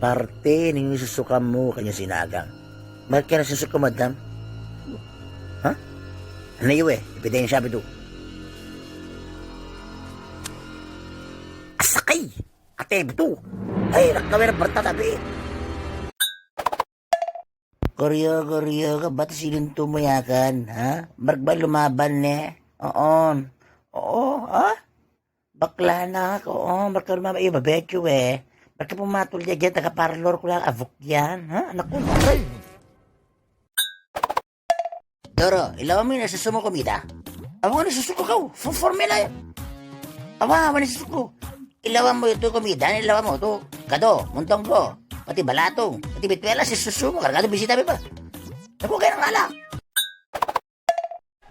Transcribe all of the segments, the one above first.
Parte ng susuka mo kanya sinagang. Bakit ka na susuka, madam? Ha? Ano iyo Ipitayin siya ito. Asakay! Ate, ito. Ay, nakawin ang barta tabi. Koryo ka, ba't sininto mo yakan, ha? Barba lumaban Oo. Oo, ha? Bakla na ako, barka lumaban. Iyo, babekyo Barka pumatol dyan, taga-parlor ko lang, avok yan, ha? Anak ko, nakal. Doro, ilawan mo yung nasusumo komida. Awa, nasusuko ka, formula yun. Awa, nasusuko. Ilawan mo ito komida, ilawan mo ito. Kado, muntong ko. Pati balatong, pati bitwela, si susumo, kargado bisita ba? Naku kayo ng alak.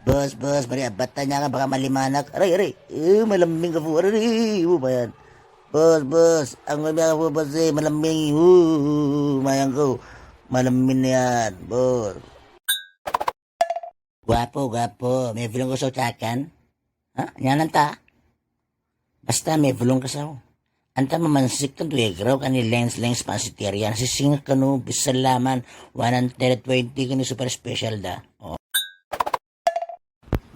Boss, bari abata niya ka, baka malimanak. Aray, malaming ka po, aray, ba yan? Boss, ang mga po, boss, malaming, mayang ko. Malaming na yan, boss. Gwapo, may bulong ko sa utakan. Ha? Yan ta. Basta may bulong ka sa anta mamansik tan tuwegraw kani lens pansitirian sisingak kanu bisalaman 120 kani super special da. Oh.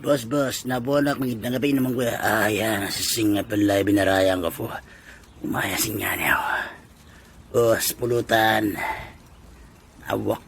Boss, nabunak ng gabi naman ko. Yan, sisinga pala binarayang ko po. Umaya sinya niya. Boss, pulutan. Awak